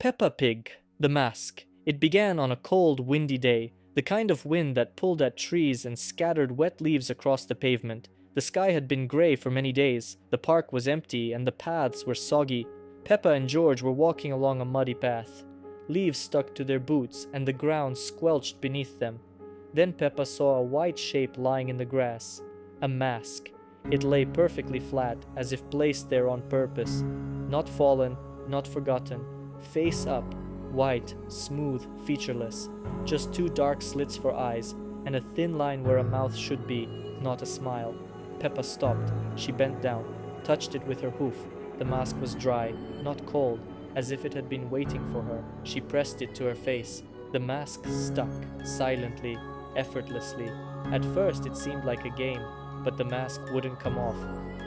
Peppa Pig, the mask. It began on a cold, windy day, the kind of wind that pulled at trees and scattered wet leaves across the pavement. The sky had been grey for many days, the park was empty, and the paths were soggy. Peppa and George were walking along a muddy path. Leaves stuck to their boots, and the ground squelched beneath them. Then Peppa saw a white shape lying in the grass. A mask. It lay perfectly flat, as if placed there on purpose. Not fallen, not forgotten. Face up, white, smooth, featureless. Just two dark slits for eyes, and a thin line where a mouth should be, not a smile. Peppa stopped. She bent down, touched it with her hoof. The mask was dry, not cold, as if it had been waiting for her. She pressed it to her face. The mask stuck, silently, effortlessly. At first it seemed like a game, but the mask wouldn't come off.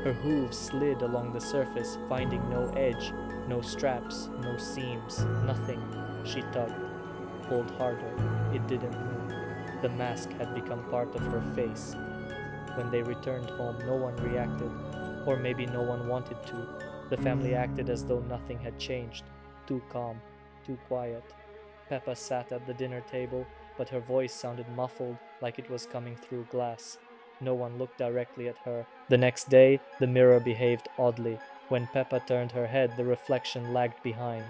Her hooves slid along the surface, finding no edge, no straps, no seams, nothing. She tugged, pulled harder. It didn't move. The mask had become part of her face. When they returned home, no one reacted, or maybe no one wanted to. The family acted as though nothing had changed, too calm, too quiet. Peppa sat at the dinner table, but her voice sounded muffled, like it was coming through glass. No one looked directly at her. The next day, the mirror behaved oddly. When Peppa turned her head, the reflection lagged behind.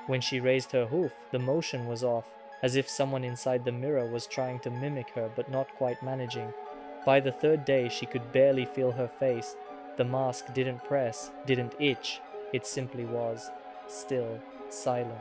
When she raised her hoof, the motion was off, as if someone inside the mirror was trying to mimic her but not quite managing. By the third day, she could barely feel her face. The mask didn't press, didn't itch. It simply was, still, silent.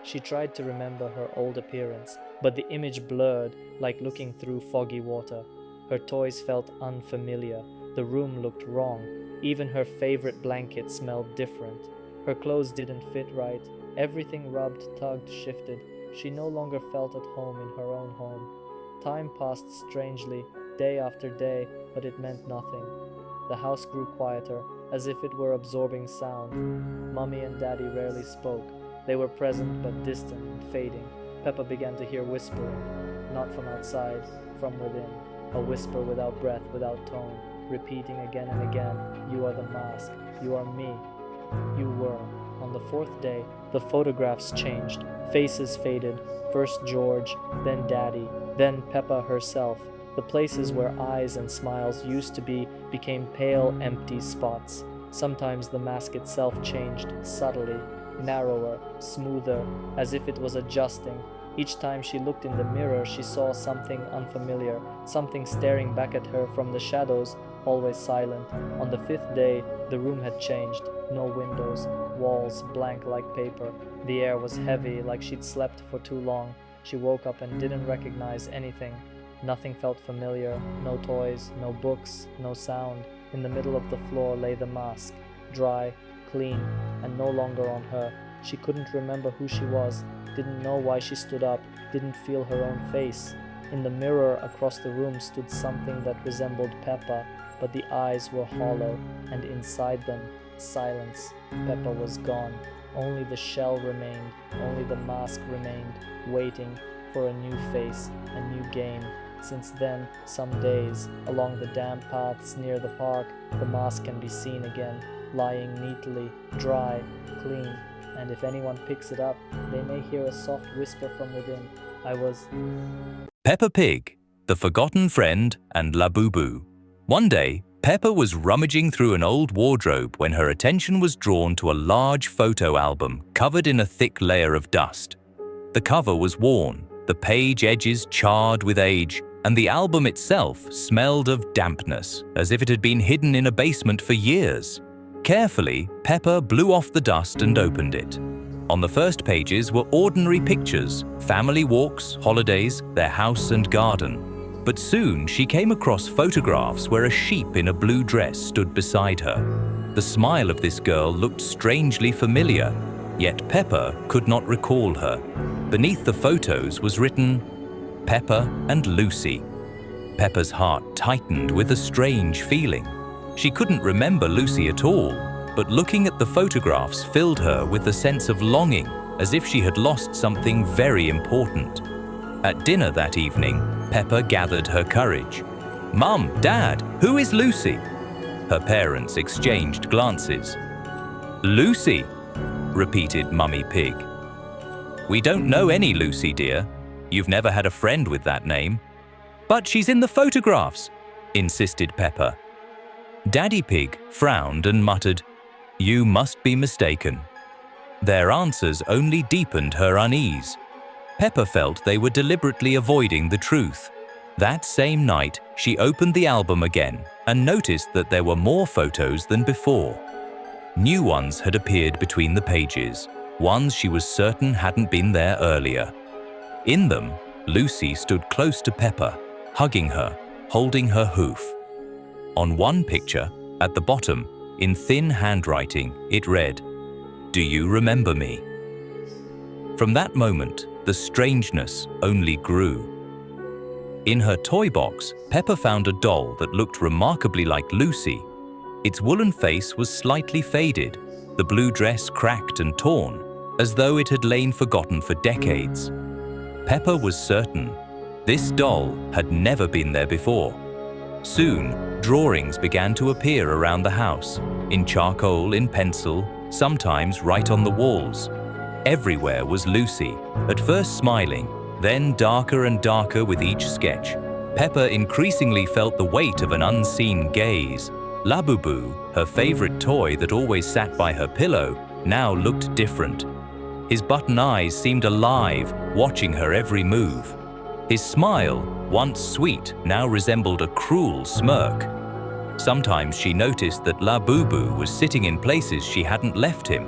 She tried to remember her old appearance, but the image blurred, like looking through foggy water. Her toys felt unfamiliar. The room looked wrong. Even her favorite blanket smelled different. Her clothes didn't fit right. Everything rubbed, tugged, shifted. She no longer felt at home in her own home. Time passed strangely, day after day, but it meant nothing. The house grew quieter, as if it were absorbing sound. Mummy and Daddy rarely spoke. They were present but distant and fading. Peppa began to hear whispering, not from outside, from within. A whisper without breath, without tone, repeating again and again, "You are the mask. You are me. You were." On the fourth day, the photographs changed. Faces faded. First George, then Daddy, then Peppa herself. The places where eyes and smiles used to be became pale, empty spots. Sometimes the mask itself changed, subtly, narrower, smoother, as if it was adjusting. Each time she looked in the mirror, she saw something unfamiliar, something staring back at her from the shadows, always silent. On the fifth day, the room had changed. No windows, walls blank like paper. The air was heavy, like she'd slept for too long. She woke up and didn't recognize anything. Nothing felt familiar, no toys, no books, no sound. In the middle of the floor lay the mask, dry, clean, and no longer on her. She couldn't remember who she was, didn't know why she stood up, didn't feel her own face. In the mirror across the room stood something that resembled Peppa, but the eyes were hollow, and inside them, silence. Peppa was gone. Only the shell remained, only the mask remained, waiting for a new face, a new game. Since then, some days, along the damp paths near the park, the mask can be seen again, lying neatly, dry, clean, and if anyone picks it up, they may hear a soft whisper from within. Peppa Pig, the Forgotten Friend, and Labubu. One day, Peppa was rummaging through an old wardrobe when her attention was drawn to a large photo album covered in a thick layer of dust. The cover was worn, the page edges charred with age, and the album itself smelled of dampness, as if it had been hidden in a basement for years. Carefully, Peppa blew off the dust and opened it. On the first pages were ordinary pictures, family walks, holidays, their house and garden. But soon she came across photographs where a sheep in a blue dress stood beside her. The smile of this girl looked strangely familiar, yet Peppa could not recall her. Beneath the photos was written, "Peppa and Lucy." Peppa's heart tightened with a strange feeling. She couldn't remember Lucy at all, but looking at the photographs filled her with a sense of longing, as if she had lost something very important. At dinner that evening, Peppa gathered her courage. "Mum, Dad, who is Lucy?" Her parents exchanged glances. "Lucy," repeated Mummy Pig. "We don't know any Lucy, dear. You've never had a friend with that name." "But she's in the photographs," insisted Peppa. Daddy Pig frowned and muttered, "You must be mistaken." Their answers only deepened her unease. Peppa felt they were deliberately avoiding the truth. That same night, she opened the album again and noticed that there were more photos than before. New ones had appeared between the pages, ones she was certain hadn't been there earlier. In them, Lucy stood close to Peppa, hugging her, holding her hoof. On one picture, at the bottom, in thin handwriting, it read, "Do you remember me?" From that moment, the strangeness only grew. In her toy box, Peppa found a doll that looked remarkably like Lucy. Its woolen face was slightly faded, the blue dress cracked and torn, as though it had lain forgotten for decades. Peppa was certain this doll had never been there before. Soon, drawings began to appear around the house, in charcoal, in pencil, sometimes right on the walls. Everywhere was Lucy, at first smiling, then darker and darker with each sketch. Peppa increasingly felt the weight of an unseen gaze. Labubu, her favorite toy that always sat by her pillow, now looked different. His button eyes seemed alive, watching her every move. His smile, once sweet, now resembled a cruel smirk. Sometimes she noticed that Labubu was sitting in places she hadn't left him.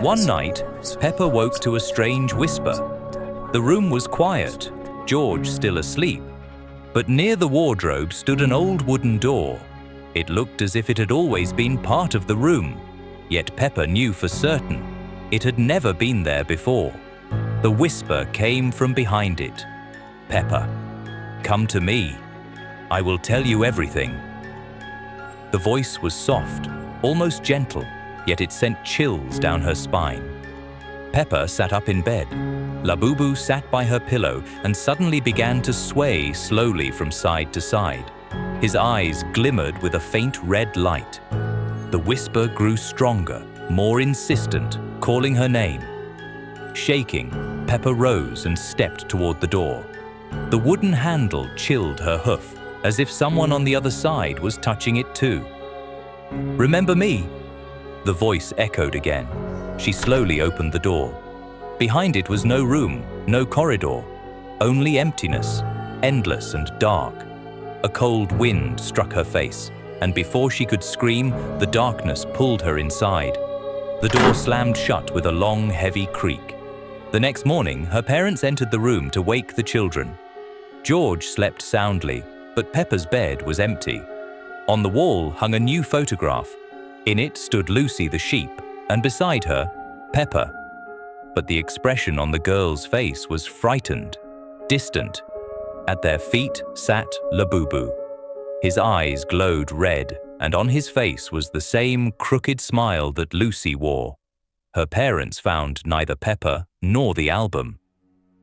One night, Peppa woke to a strange whisper. The room was quiet, George still asleep, but near the wardrobe stood an old wooden door. It looked as if it had always been part of the room, yet Peppa knew for certain it had never been there before. The whisper came from behind it. "Peppa, come to me. I will tell you everything." The voice was soft, almost gentle, yet it sent chills down her spine. Peppa sat up in bed. Labubu sat by her pillow and suddenly began to sway slowly from side to side. His eyes glimmered with a faint red light. The whisper grew stronger, more insistent, calling her name. Shaking, Peppa rose and stepped toward the door. The wooden handle chilled her hoof, as if someone on the other side was touching it too. "Remember me?" The voice echoed again. She slowly opened the door. Behind it was no room, no corridor, only emptiness, endless and dark. A cold wind struck her face, and before she could scream, the darkness pulled her inside. The door slammed shut with a long, heavy creak. The next morning, her parents entered the room to wake the children. George slept soundly, but Peppa's bed was empty. On the wall hung a new photograph. In it stood Lucy the sheep, and beside her, Peppa. But the expression on the girl's face was frightened, distant. At their feet sat Labubu. His eyes glowed red, and on his face was the same crooked smile that Lucy wore. Her parents found neither Peppa nor the album.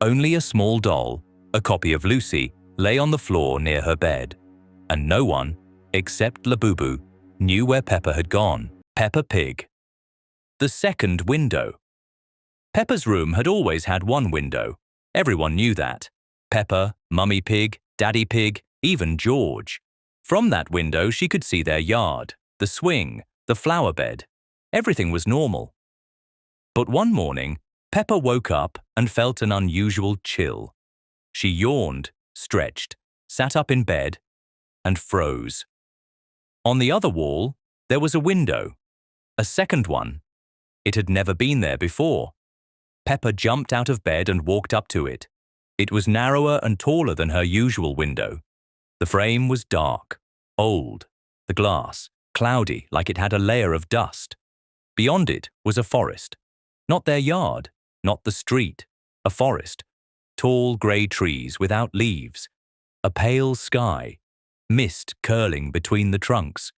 Only a small doll, a copy of Lucy, lay on the floor near her bed. And no one, except Labubu, knew where Peppa had gone. Peppa Pig. The second window. Peppa's room had always had one window. Everyone knew that. Peppa, Mummy Pig, Daddy Pig, even George. From that window she could see their yard, the swing, the flower bed. Everything was normal. But one morning, Peppa woke up and felt an unusual chill. She yawned, stretched, sat up in bed, and froze. On the other wall, there was a window. A second one. It had never been there before. Peppa jumped out of bed and walked up to it. It was narrower and taller than her usual window. The frame was dark, old, the glass cloudy like it had a layer of dust. Beyond it was a forest. Not their yard, not the street, a forest. Tall grey trees without leaves. A pale sky. Mist curling between the trunks.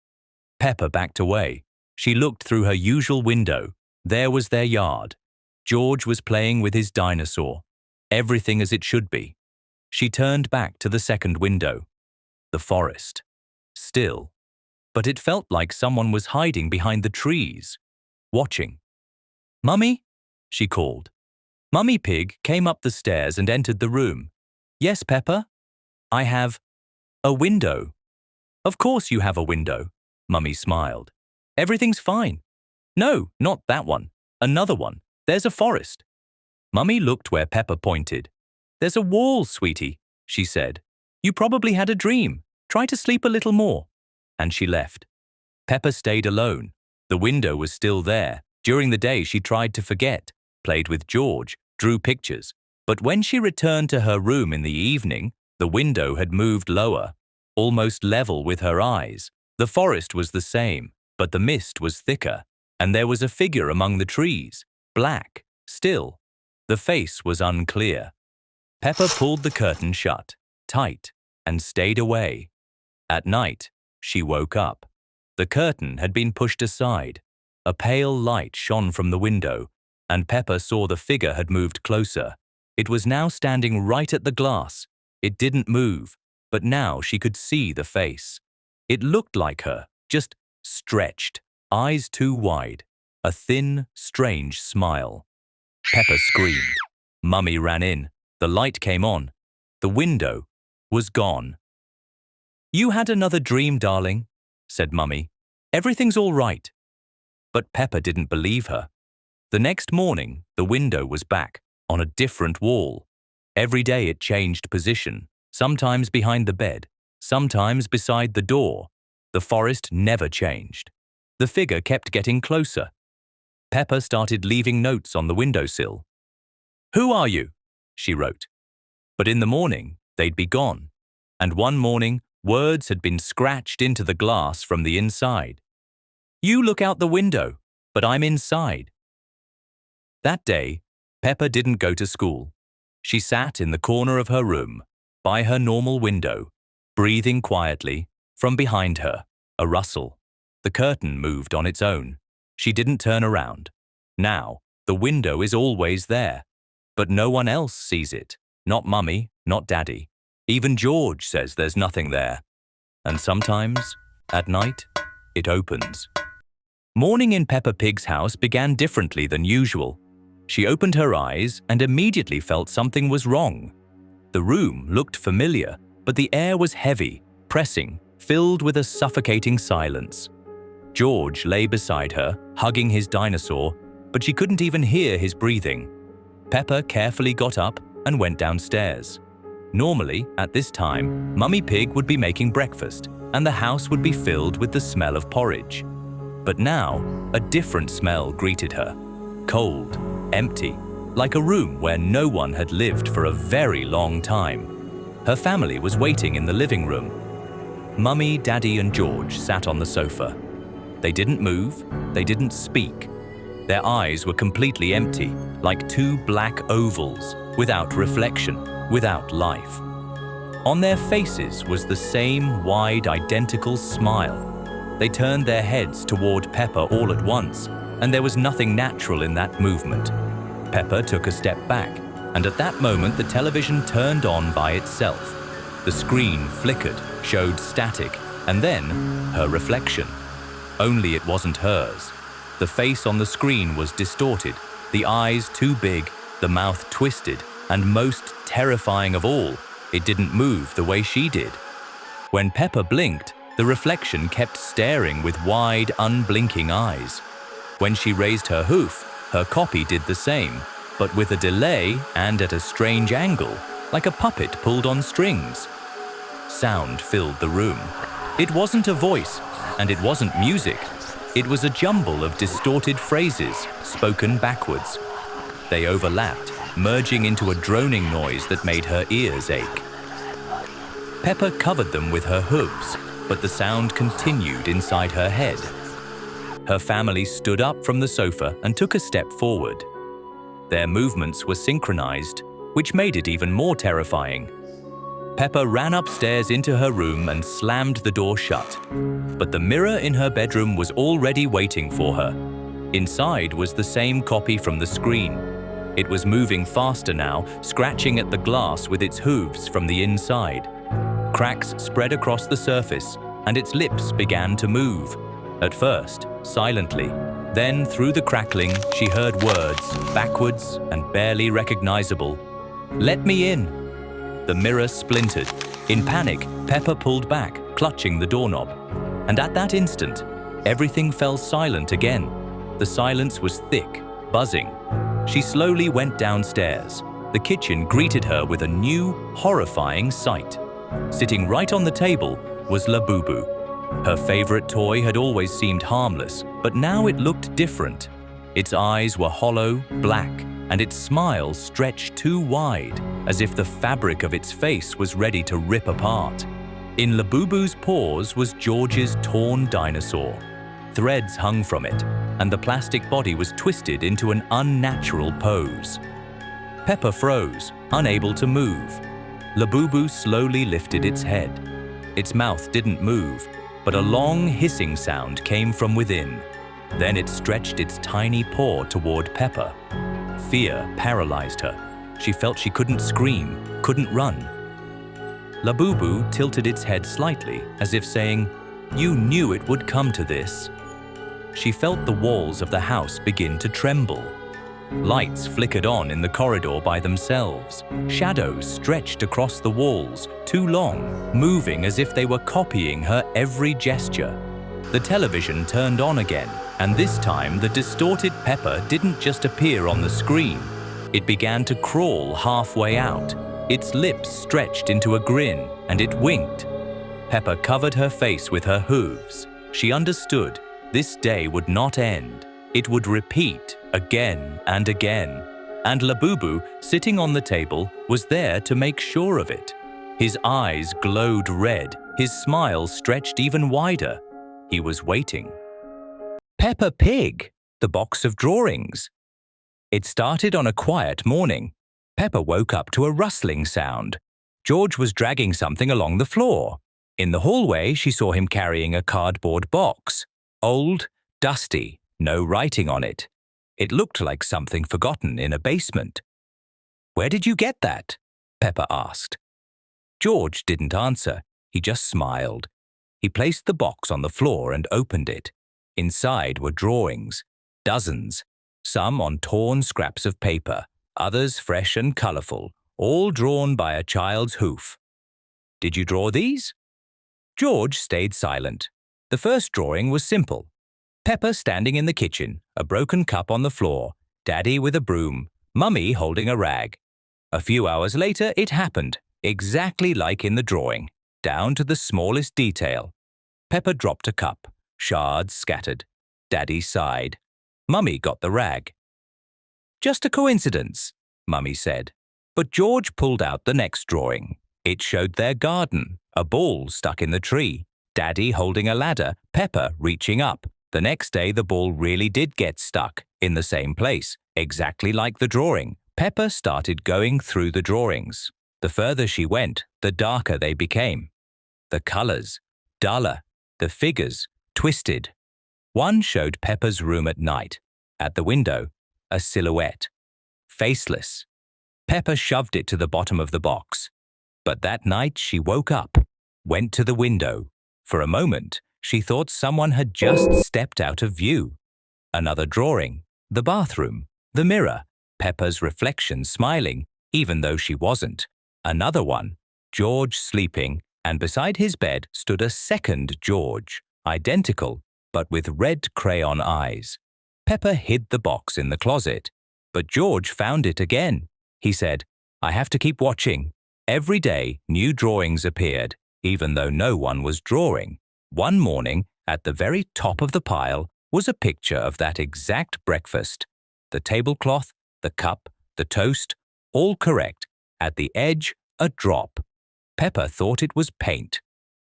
Peppa backed away. She looked through her usual window. There was their yard. George was playing with his dinosaur. Everything as it should be. She turned back to the second window. The forest. Still. But it felt like someone was hiding behind the trees. Watching. "Mummy?" she called. Mummy Pig came up the stairs and entered the room. "Yes, Peppa? I have a window." "Of course you have a window," Mummy smiled. "Everything's fine." "No, not that one. Another one. There's a forest." Mummy looked where Peppa pointed. "There's a wall, sweetie," she said. "You probably had a dream. Try to sleep a little more." And she left. Peppa stayed alone. The window was still there. During the day she tried to forget, played with George, drew pictures. But when she returned to her room in the evening, the window had moved lower, almost level with her eyes. The forest was the same, but the mist was thicker, and there was a figure among the trees, black, still. The face was unclear. Peppa pulled the curtain shut, tight, and stayed away. At night, she woke up. The curtain had been pushed aside. A pale light shone from the window, and Peppa saw the figure had moved closer. It was now standing right at the glass. It didn't move, but now she could see the face. It looked like her, just stretched, eyes too wide, a thin, strange smile. Peppa screamed. Mummy ran in. The light came on. The window was gone. "You had another dream, darling," said Mummy. "Everything's all right." But Peppa didn't believe her. The next morning, the window was back, on a different wall. Every day it changed position, sometimes behind the bed, sometimes beside the door. The forest never changed. The figure kept getting closer. Peppa started leaving notes on the windowsill. "Who are you?" she wrote. But in the morning, they'd be gone. And one morning, words had been scratched into the glass from the inside. "You look out the window, but I'm inside." That day, Peppa didn't go to school. She sat in the corner of her room, by her normal window, breathing quietly. From behind her, a rustle. The curtain moved on its own. She didn't turn around. Now, the window is always there. But no one else sees it. Not Mummy, not Daddy. Even George says there's nothing there. And sometimes, at night, it opens. Morning in Peppa Pig's house began differently than usual. She opened her eyes and immediately felt something was wrong. The room looked familiar, but the air was heavy, pressing, filled with a suffocating silence. George lay beside her, hugging his dinosaur, but she couldn't even hear his breathing. Peppa carefully got up and went downstairs. Normally, at this time, Mummy Pig would be making breakfast, and the house would be filled with the smell of porridge. But now, a different smell greeted her. Cold, empty, like a room where no one had lived for a very long time. Her family was waiting in the living room. Mummy, Daddy, and George sat on the sofa. They didn't move, they didn't speak. Their eyes were completely empty, like two black ovals, without reflection, without life. On their faces was the same wide, identical smile. They turned their heads toward Peppa all at once, and there was nothing natural in that movement. Peppa took a step back, and at that moment the television turned on by itself. The screen flickered, showed static, and then her reflection. Only it wasn't hers. The face on the screen was distorted, the eyes too big, the mouth twisted, and most terrifying of all, it didn't move the way she did. When Peppa blinked, the reflection kept staring with wide, unblinking eyes. When she raised her hoof, her copy did the same, but with a delay and at a strange angle, like a puppet pulled on strings. Sound filled the room. It wasn't a voice, and it wasn't music. It was a jumble of distorted phrases, spoken backwards. They overlapped, merging into a droning noise that made her ears ache. Peppa covered them with her hooves, but the sound continued inside her head. Her family stood up from the sofa and took a step forward. Their movements were synchronized, which made it even more terrifying. Peppa ran upstairs into her room and slammed the door shut. But the mirror in her bedroom was already waiting for her. Inside was the same copy from the screen. It was moving faster now, scratching at the glass with its hooves from the inside. Cracks spread across the surface, and its lips began to move. At first, silently, Then, through the crackling, she heard words, backwards and barely recognizable. "Let me in." The mirror splintered. In panic, Peppa pulled back, clutching the doorknob. And at that instant, everything fell silent again. The silence was thick, buzzing. She slowly went downstairs. The kitchen greeted her with a new, horrifying sight. Sitting right on the table was Labubu. Her favorite toy had always seemed harmless, but now it looked different. Its eyes were hollow, black, and its smile stretched too wide, as if the fabric of its face was ready to rip apart. In Labubu's paws was George's torn dinosaur. Threads hung from it, and the plastic body was twisted into an unnatural pose. Peppa froze, unable to move. Labubu slowly lifted its head. Its mouth didn't move, but a long hissing sound came from within. Then it stretched its tiny paw toward Peppa. Fear paralyzed her. She felt she couldn't scream, couldn't run. Labubu tilted its head slightly, as if saying, "You knew it would come to this." She felt the walls of the house begin to tremble. Lights flickered on in the corridor by themselves. Shadows stretched across the walls, too long, moving as if they were copying her every gesture. The television turned on again, and this time the distorted Peppa didn't just appear on the screen. It began to crawl halfway out. Its lips stretched into a grin, and it winked. Peppa covered her face with her hooves. She understood this day would not end. It would repeat again and again. And Labubu, sitting on the table, was there to make sure of it. His eyes glowed red. His smile stretched even wider. He was waiting. Peppa Pig, the box of drawings. It started on a quiet morning. Peppa woke up to a rustling sound. George was dragging something along the floor. In the hallway, she saw him carrying a cardboard box. Old, dusty, no writing on it. It looked like something forgotten in a basement. "Where did you get that?" Peppa asked. George didn't answer. He just smiled. He placed the box on the floor and opened it. Inside were drawings, dozens, some on torn scraps of paper, others fresh and colorful, all drawn by a child's hoof. "Did you draw these?" George stayed silent. The first drawing was simple. Peppa standing in the kitchen, a broken cup on the floor, Daddy with a broom, Mummy holding a rag. A few hours later, it happened, exactly like in the drawing, down to the smallest detail. Peppa dropped a cup, shards scattered. Daddy sighed. Mummy got the rag. "Just a coincidence," Mummy said. But George pulled out the next drawing. It showed their garden, a ball stuck in the tree, Daddy holding a ladder, Peppa reaching up. The next day, the ball really did get stuck in the same place, exactly like the drawing. Peppa started going through the drawings. The further she went, the darker they became. The colors, duller. The figures, twisted. One showed Peppa's room at night. At the window, a silhouette. Faceless. Peppa shoved it to the bottom of the box. But that night she woke up, went to the window. For a moment, she thought someone had just stepped out of view. Another drawing, the bathroom, the mirror, Peppa's reflection smiling, even though she wasn't. Another one, George sleeping, and beside his bed stood a second George, identical, but with red crayon eyes. Peppa hid the box in the closet, but George found it again. He said, "I have to keep watching." Every day, new drawings appeared, even though no one was drawing. One morning, at the very top of the pile, was a picture of that exact breakfast. The tablecloth, the cup, the toast, all correct. At the edge, a drop. Peppa thought it was paint,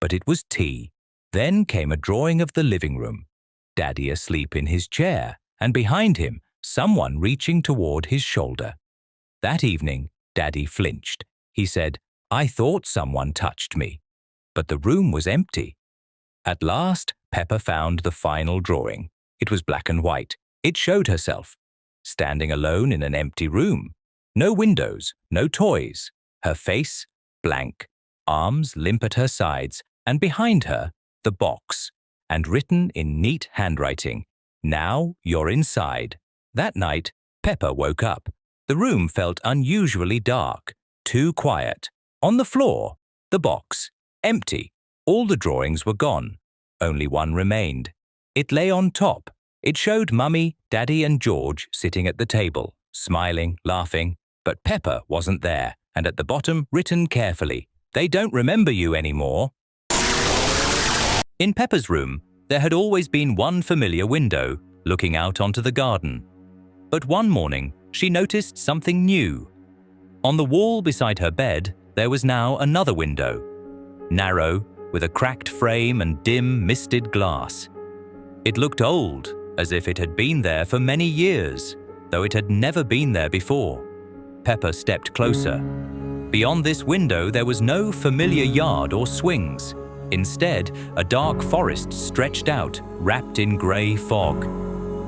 but it was tea. Then came a drawing of the living room. Daddy asleep in his chair, and behind him, someone reaching toward his shoulder. That evening, Daddy flinched. He said, "I thought someone touched me." But the room was empty. At last, Peppa found the final drawing. It was black and white. It showed herself, standing alone in an empty room. No windows, no toys. Her face, blank, arms limp at her sides, and behind her, the box, and written in neat handwriting, Now you're inside. That night, Peppa woke up. The room felt unusually dark, too quiet. On the floor, the box, empty. All the drawings were gone. Only one remained. It lay on top. It showed Mummy, Daddy and George sitting at the table, smiling, laughing. But Peppa wasn't there, and at the bottom, written carefully, "They don't remember you anymore." In Peppa's room, there had always been one familiar window, looking out onto the garden. But one morning, she noticed something new. On the wall beside her bed, there was now another window. Narrow, with a cracked frame and dim, misted glass. It looked old, as if it had been there for many years, though it had never been there before. Peppa stepped closer. Beyond this window, there was no familiar yard or swings. Instead, a dark forest stretched out, wrapped in grey fog.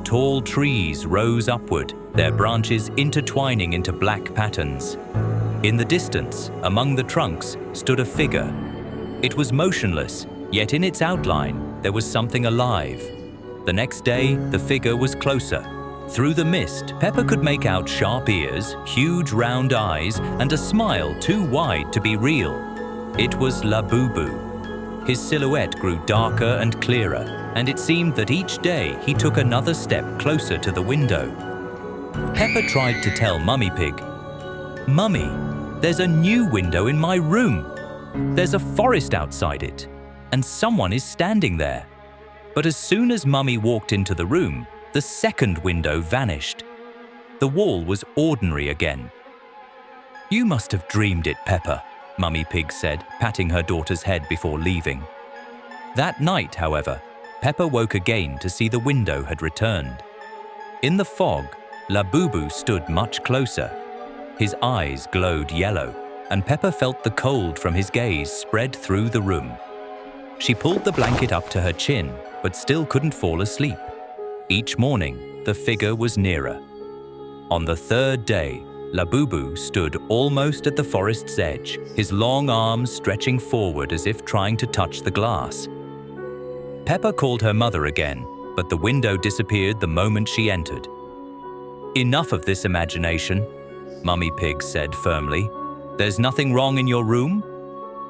Tall trees rose upward, their branches intertwining into black patterns. In the distance, among the trunks, stood a figure. It was motionless, yet in its outline, there was something alive. The next day, the figure was closer. Through the mist, Peppa could make out sharp ears, huge round eyes, and a smile too wide to be real. It was Labubu. His silhouette grew darker and clearer, and it seemed that each day he took another step closer to the window. Peppa tried to tell Mummy Pig, "Mummy, there's a new window in my room. There's a forest outside it, and someone is standing there." But as soon as Mummy walked into the room, the second window vanished. The wall was ordinary again. "You must have dreamed it, Peppa," Mummy Pig said, patting her daughter's head before leaving. That night, however, Peppa woke again to see the window had returned. In the fog, Labubu stood much closer. His eyes glowed yellow, and Peppa felt the cold from his gaze spread through the room. She pulled the blanket up to her chin, but still couldn't fall asleep. Each morning, the figure was nearer. On the third day, Labubu stood almost at the forest's edge, his long arms stretching forward as if trying to touch the glass. Peppa called her mother again, but the window disappeared the moment she entered. "Enough of this imagination," Mummy Pig said firmly. "There's nothing wrong in your room?"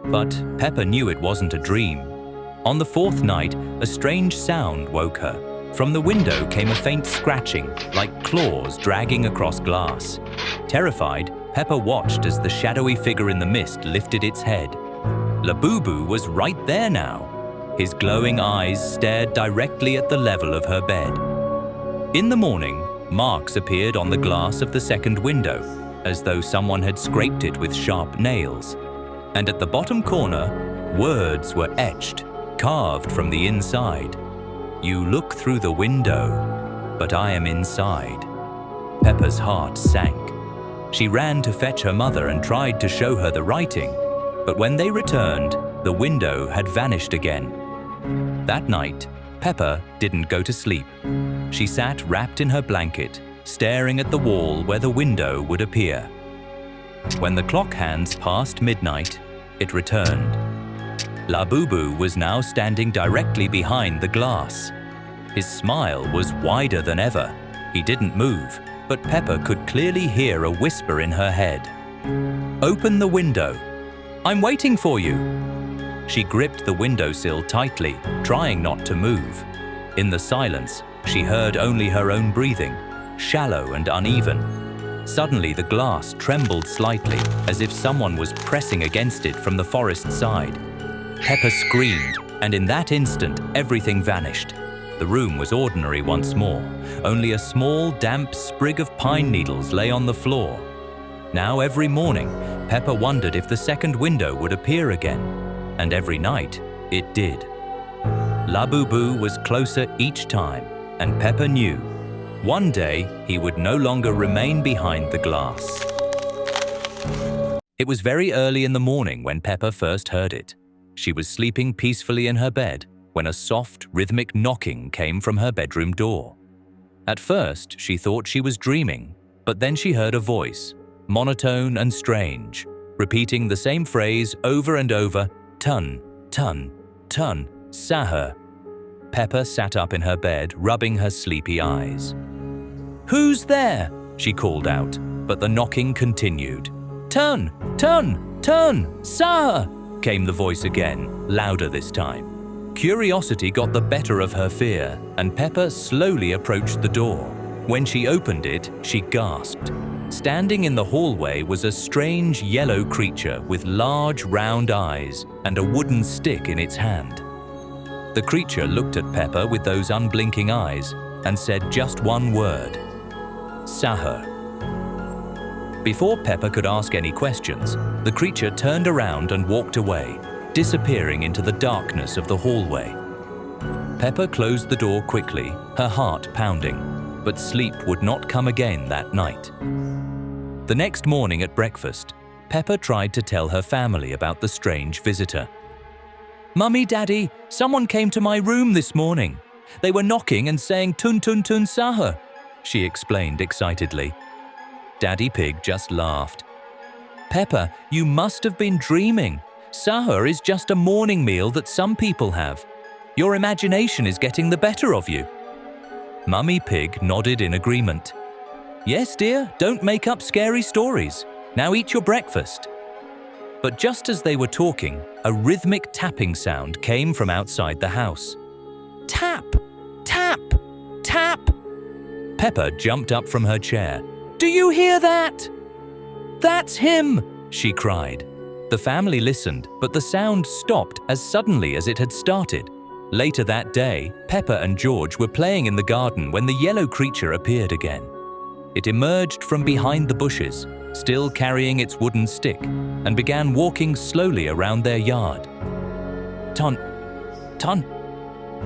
But Peppa knew it wasn't a dream. On the fourth night, a strange sound woke her. From the window came a faint scratching, like claws dragging across glass. Terrified, Peppa watched as the shadowy figure in the mist lifted its head. Labubu was right there now. His glowing eyes stared directly at the level of her bed. In the morning, marks appeared on the glass of the second window, as though someone had scraped it with sharp nails. And at the bottom corner, words were etched, carved from the inside. "You look through the window, but I am inside." Peppa's heart sank. She ran to fetch her mother and tried to show her the writing, but when they returned, the window had vanished again. That night, Peppa didn't go to sleep. She sat wrapped in her blanket, staring at the wall where the window would appear. When the clock hands passed midnight, it returned. Labubu was now standing directly behind the glass. His smile was wider than ever. He didn't move, but Peppa could clearly hear a whisper in her head. "Open the window. I'm waiting for you." She gripped the windowsill tightly, trying not to move. In the silence, she heard only her own breathing, shallow and uneven. Suddenly, the glass trembled slightly, as if someone was pressing against it from the forest side. Peppa screamed, and in that instant, everything vanished. The room was ordinary once more. Only a small, damp sprig of pine needles lay on the floor. Now every morning, Peppa wondered if the second window would appear again, and every night, it did. Labubu was closer each time, and Peppa knew. One day, he would no longer remain behind the glass. It was very early in the morning when Peppa first heard it. She was sleeping peacefully in her bed when a soft, rhythmic knocking came from her bedroom door. At first, she thought she was dreaming, but then she heard a voice, monotone and strange, repeating the same phrase over and over, "Tun, tun, tun, sahur." Peppa sat up in her bed, rubbing her sleepy eyes. "Who's there?" she called out, but the knocking continued. "Turn, turn, turn, sir!" came the voice again, louder this time. Curiosity got the better of her fear, and Peppa slowly approached the door. When she opened it, she gasped. Standing in the hallway was a strange yellow creature with large round eyes and a wooden stick in its hand. The creature looked at Peppa with those unblinking eyes and said just one word: "Sahur." Before Peppa could ask any questions, the creature turned around and walked away, disappearing into the darkness of the hallway. Peppa closed the door quickly, her heart pounding, but sleep would not come again that night. The next morning at breakfast, Peppa tried to tell her family about the strange visitor. "Mummy, Daddy, someone came to my room this morning. They were knocking and saying tun tun tun sahur," she explained excitedly. Daddy Pig just laughed. "Peppa, you must have been dreaming. Sahur is just a morning meal that some people have. Your imagination is getting the better of you." Mummy Pig nodded in agreement. "Yes, dear, don't make up scary stories. Now eat your breakfast." But just as they were talking, a rhythmic tapping sound came from outside the house. "Tap! Tap! Tap!" Peppa jumped up from her chair. "Do you hear that?" "That's him!" she cried. The family listened, but the sound stopped as suddenly as it had started. Later that day, Peppa and George were playing in the garden when the yellow creature appeared again. It emerged from behind the bushes, still carrying its wooden stick, and began walking slowly around their yard. "Tun, tun,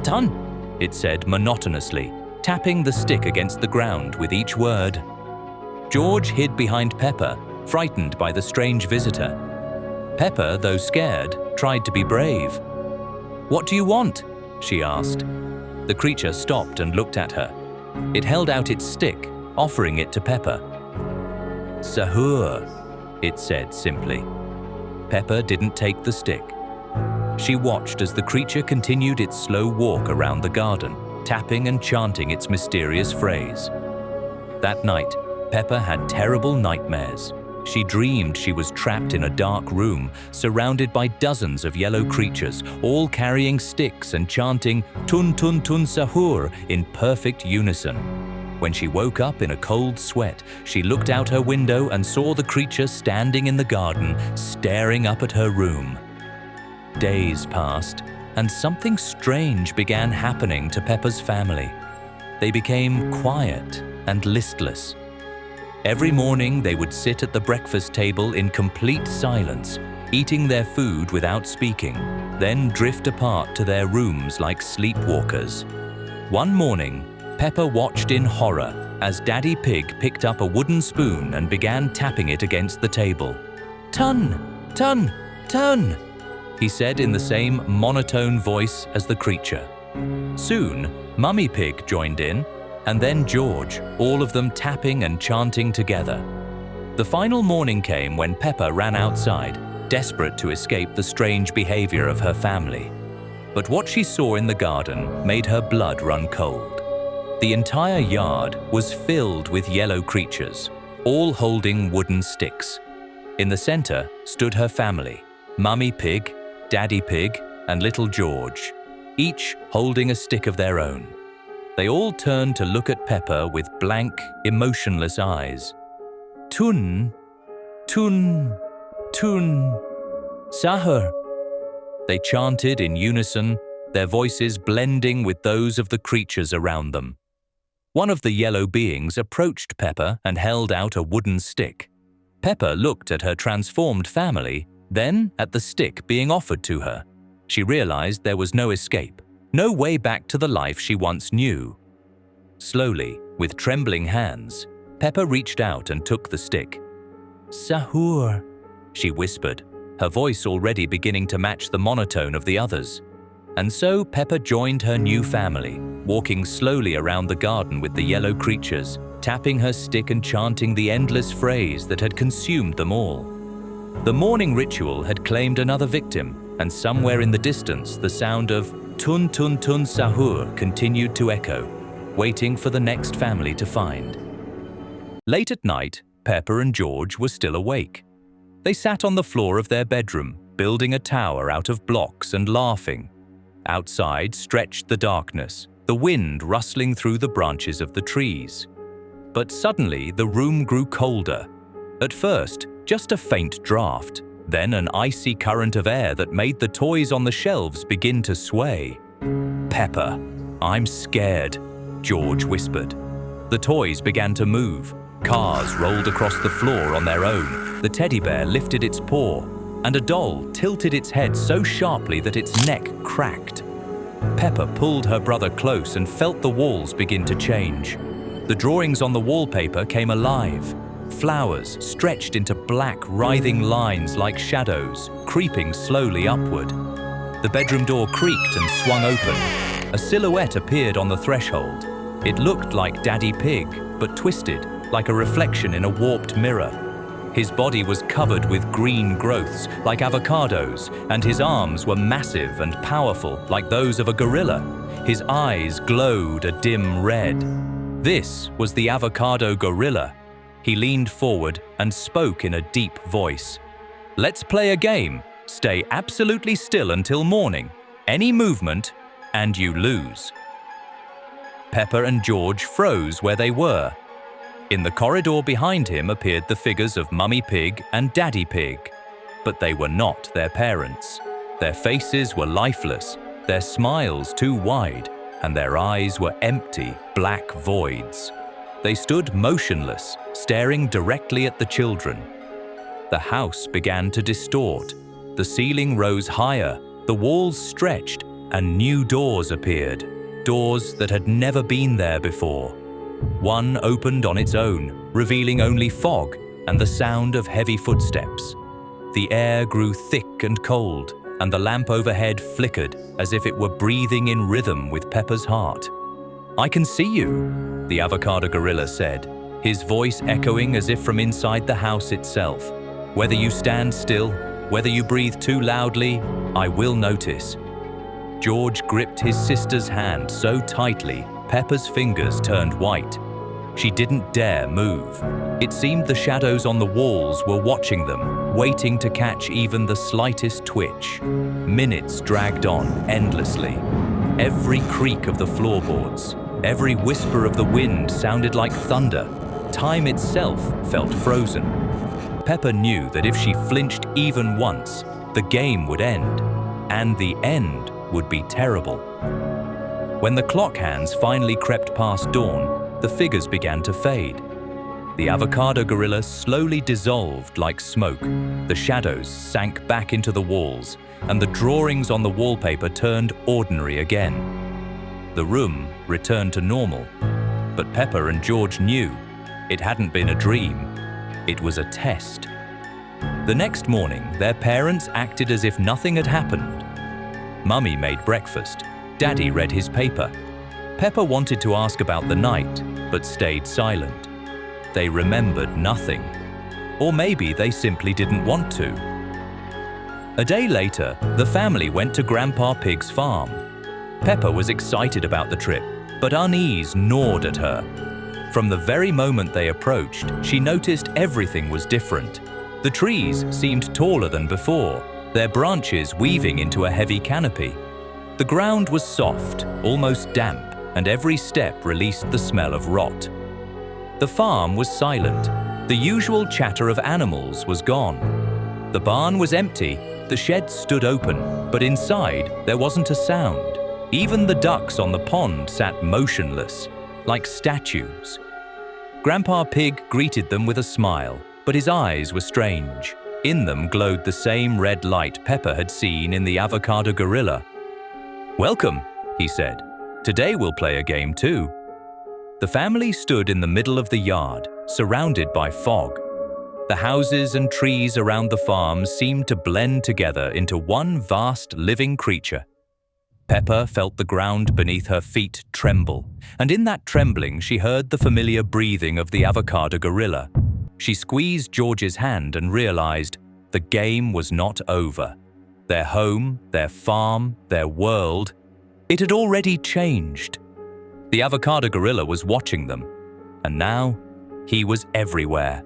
tun," it said monotonously, tapping the stick against the ground with each word. George hid behind Peppa, frightened by the strange visitor. Peppa, though scared, tried to be brave. "What do you want?" she asked. The creature stopped and looked at her. It held out its stick, offering it to Peppa. "Sahur," it said simply. Peppa didn't take the stick. She watched as the creature continued its slow walk around the garden, tapping and chanting its mysterious phrase. That night, Peppa had terrible nightmares. She dreamed she was trapped in a dark room, surrounded by dozens of yellow creatures, all carrying sticks and chanting "Tun Tun Tun Sahur" in perfect unison. When she woke up in a cold sweat, she looked out her window and saw the creature standing in the garden, staring up at her room. Days passed, and something strange began happening to Peppa's family. They became quiet and listless. Every morning they would sit at the breakfast table in complete silence, eating their food without speaking, then drift apart to their rooms like sleepwalkers. One morning, Peppa watched in horror as Daddy Pig picked up a wooden spoon and began tapping it against the table. "Tun, tun, tun," he said in the same monotone voice as the creature. Soon, Mummy Pig joined in, and then George, all of them tapping and chanting together. The final morning came when Peppa ran outside, desperate to escape the strange behavior of her family. But what she saw in the garden made her blood run cold. The entire yard was filled with yellow creatures, all holding wooden sticks. In the center stood her family, Mummy Pig, Daddy Pig, and little George, each holding a stick of their own. They all turned to look at Peppa with blank, emotionless eyes. "Tun, tun, tun, sahur," they chanted in unison, their voices blending with those of the creatures around them. One of the yellow beings approached Peppa and held out a wooden stick. Peppa looked at her transformed family, then at the stick being offered to her. She realized there was no escape, no way back to the life she once knew. Slowly, with trembling hands, Peppa reached out and took the stick. "Sahur," she whispered, her voice already beginning to match the monotone of the others. And so Peppa joined her new family, walking slowly around the garden with the yellow creatures, tapping her stick and chanting the endless phrase that had consumed them all. The morning ritual had claimed another victim, and somewhere in the distance the sound of tun tun tun sahur continued to echo, waiting for the next family to find. Late at night, Peppa and George were still awake. They sat on the floor of their bedroom, building a tower out of blocks and laughing. Outside stretched the darkness, the wind rustling through the branches of the trees. But suddenly the room grew colder. At first, just a faint draft, then an icy current of air that made the toys on the shelves begin to sway. "Peppa, I'm scared," George whispered. The toys began to move. Cars rolled across the floor on their own. The teddy bear lifted its paw, and a doll tilted its head so sharply that its neck cracked. Peppa pulled her brother close and felt the walls begin to change. The drawings on the wallpaper came alive. Flowers stretched into black, writhing lines like shadows, creeping slowly upward. The bedroom door creaked and swung open. A silhouette appeared on the threshold. It looked like Daddy Pig, but twisted, like a reflection in a warped mirror. His body was covered with green growths, like avocados, and his arms were massive and powerful, like those of a gorilla. His eyes glowed a dim red. This was the avocado gorilla. He leaned forward and spoke in a deep voice. "Let's play a game. Stay absolutely still until morning. Any movement, and you lose." Peppa and George froze where they were. In the corridor behind him appeared the figures of Mummy Pig and Daddy Pig. But they were not their parents. Their faces were lifeless, their smiles too wide, and their eyes were empty, black voids. They stood motionless, staring directly at the children. The house began to distort. The ceiling rose higher, the walls stretched, and new doors appeared, doors that had never been there before. One opened on its own, revealing only fog and the sound of heavy footsteps. The air grew thick and cold, and the lamp overhead flickered as if it were breathing in rhythm with Peppa's heart. "I can see you," the avocado gorilla said, his voice echoing as if from inside the house itself. "Whether you stand still, whether you breathe too loudly, I will notice." George gripped his sister's hand so tightly, Peppa's fingers turned white. She didn't dare move. It seemed the shadows on the walls were watching them, waiting to catch even the slightest twitch. Minutes dragged on endlessly. Every creak of the floorboards, every whisper of the wind sounded like thunder. Time itself felt frozen. Peppa knew that if she flinched even once, the game would end, and the end would be terrible. When the clock hands finally crept past dawn, the figures began to fade. The avocado gorilla slowly dissolved like smoke. The shadows sank back into the walls, and the drawings on the wallpaper turned ordinary again. The room returned to normal, but Peppa and George knew it hadn't been a dream. It was a test. The next morning, their parents acted as if nothing had happened. Mummy made breakfast. Daddy read his paper. Peppa wanted to ask about the night, but stayed silent. They remembered nothing. Or maybe they simply didn't want to. A day later, the family went to Grandpa Pig's farm. Peppa was excited about the trip, but unease gnawed at her. From the very moment they approached, she noticed everything was different. The trees seemed taller than before, their branches weaving into a heavy canopy. The ground was soft, almost damp, and every step released the smell of rot. The farm was silent. The usual chatter of animals was gone. The barn was empty, the shed stood open, but inside there wasn't a sound. Even the ducks on the pond sat motionless, like statues. Grandpa Pig greeted them with a smile, but his eyes were strange. In them glowed the same red light Peppa had seen in the avocado gorilla. "Welcome," he said. "Today we'll play a game too." The family stood in the middle of the yard, surrounded by fog. The houses and trees around the farm seemed to blend together into one vast living creature. Peppa felt the ground beneath her feet tremble, and in that trembling she heard the familiar breathing of the avocado gorilla. She squeezed George's hand and realized the game was not over. Their home, their farm, their world, It had already changed. The avocado gorilla was watching them, and now he was everywhere.